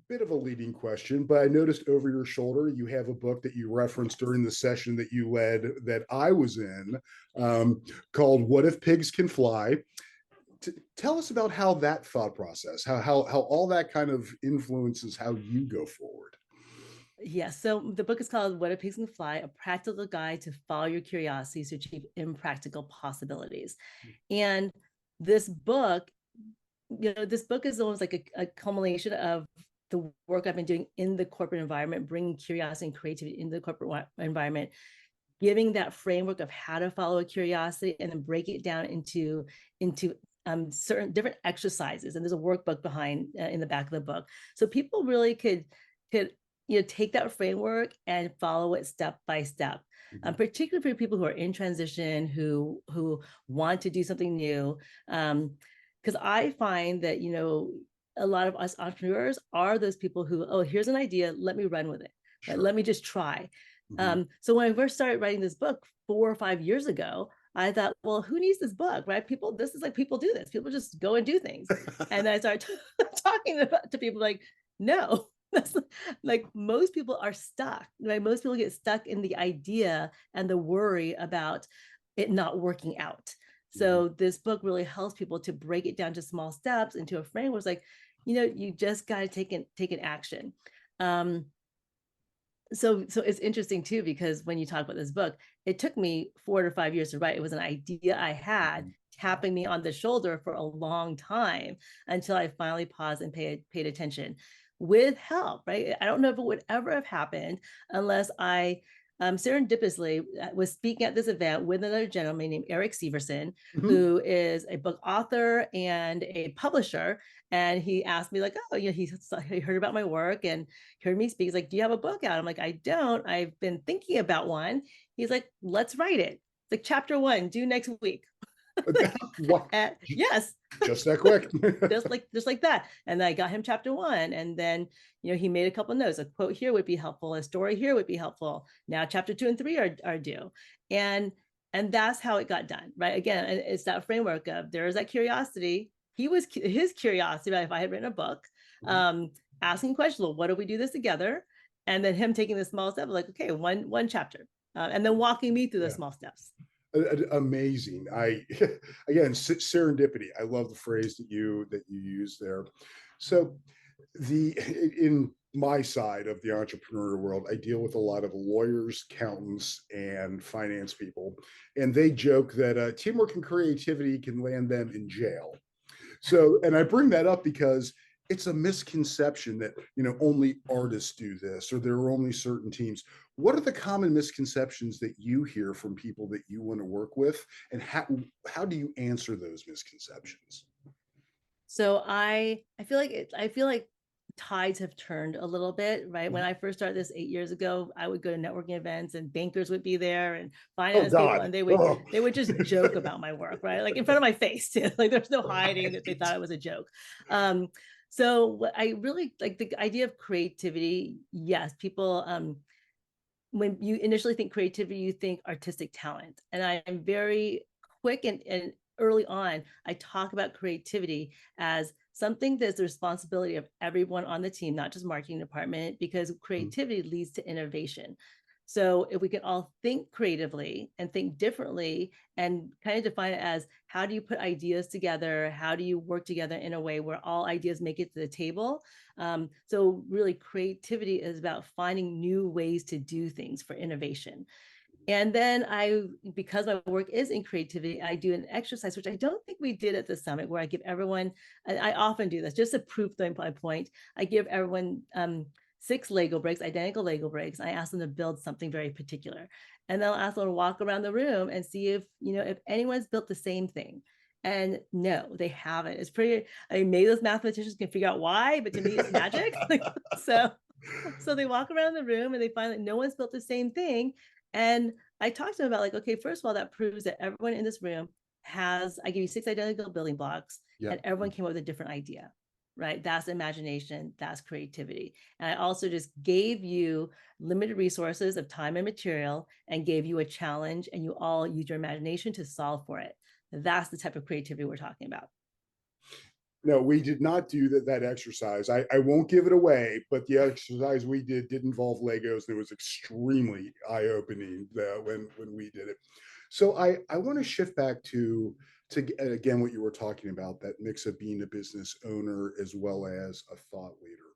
bit of a leading question, but I noticed over your shoulder you have a book that you referenced during the session that you led that I was in, um, called "What If Pigs Can Fly." Tell us about how that thought process, how all that kind of influences how you go forward. Yes. So the book is called What a Pigs Can Fly, a practical guide to follow your curiosities to achieve impractical possibilities. And this book, this book is almost like a culmination of the work I've been doing in the corporate environment, bringing curiosity and creativity into the corporate environment, giving that framework of how to follow a curiosity and then break it down into certain different exercises. And there's a workbook behind in the back of the book, so people really could take that framework and follow it step by step. Mhm. Particularly for people who are in transition, who want to do something new. Because I find that a lot of us entrepreneurs are those people who, oh, here's an idea, let me run with it, right? Sure. Let me just try. Mhm. So when I first started writing this book 4 or 5 years ago, I thought, well, who needs this book, right? People, this is like people do this. People just go and do things. And then I started talking to people like, no, that's like most people are stuck, right? Most people get stuck in the idea and the worry about it not working out. Mhm. So this book really helps people to break it down to small steps into a framework. It's like, you just got to take an action. Um, so it's interesting too, because when you talk about this book, it took me 4 to 5 years to write. It was an idea I had Mhm. tapping me on the shoulder for a long time until I finally paused and paid attention with help, right? I don't know if it would ever have happened unless I serendipitously was speaking at this event with another gentleman named Eric Severson, Mhm. who is a book author and a publisher. And he asked me like, oh, he heard about my work and heard me speak. He's like, do you have a book out? I'm like, I don't. I've been thinking about one. He's like, let's write it. It's like chapter one, due next week. What? Yes, Just that quick? just like that. And I got him chapter one, and then he made a couple of notes. A quote here would be helpful. A story here would be helpful. Now chapter two and three are due, and and that's how it got done. Right? Again, it's that framework of there is that curiosity. He was his curiosity about if I had written a book, um, asking questions. Well, what do we do this together? And then him taking the small step, like, okay, one chapter, and then walking me through the Yeah. small steps. Amazing. I again, serendipity. I love the phrase that you use there. So the in my side of the entrepreneurial world, I deal with a lot of lawyers, accountants, and finance people, and they joke that teamwork and creativity can land them in jail. So, and I bring that up because it's a misconception that only artists do this or there are only certain teams. What are the common misconceptions that you hear from people that you want to work with, and how do you answer those misconceptions? So I feel like tides have turned a little bit, right? When I first started this 8 years ago, I would go to networking events and bankers would be there and Oh finance people, God. and they would Oh. they would just joke about my work, right? Like in front of my face too. Like there's no hiding that they Right. thought it was a joke. So what I really like, the idea of creativity. Yes, people when you initially think creativity, you think artistic talent. And I am very quick and early on, I talk about creativity as something that's the responsibility of everyone on the team, not just marketing department, because creativity leads to innovation. So if we can all think creatively and think differently and kind of define it as how do you put ideas together? How do you work together in a way where all ideas make it to the table? So really creativity is about finding new ways to do things for innovation. And then because my work is in creativity, I do an exercise, which I don't think we did at the summit, where I give everyone, I often do this just to prove my point. I give everyone 6 Lego bricks, identical Lego bricks. I ask them to build something very particular. And then I'll ask them to walk around the room and see if anyone's built the same thing. And no, they haven't. It's pretty, I mean, maybe those mathematicians can figure out why, but to me, it's magic. so so they walk around the room and they find that no one's built the same thing. And I talked to them about like, okay, first of all, that proves that everyone in this room I give you 6 identical building blocks, Yeah. and everyone came up with a different idea, right? That's imagination, that's creativity. And I also just gave you limited resources of time and material and gave you a challenge, and you all use your imagination to solve for it. That's the type of creativity we're talking about. No, we did not do that exercise. I won't give it away, but the exercise we did involve Legos, and it was extremely eye-opening when we did it. So I want to shift back to again what you were talking about, that mix of being a business owner as well as a thought leader.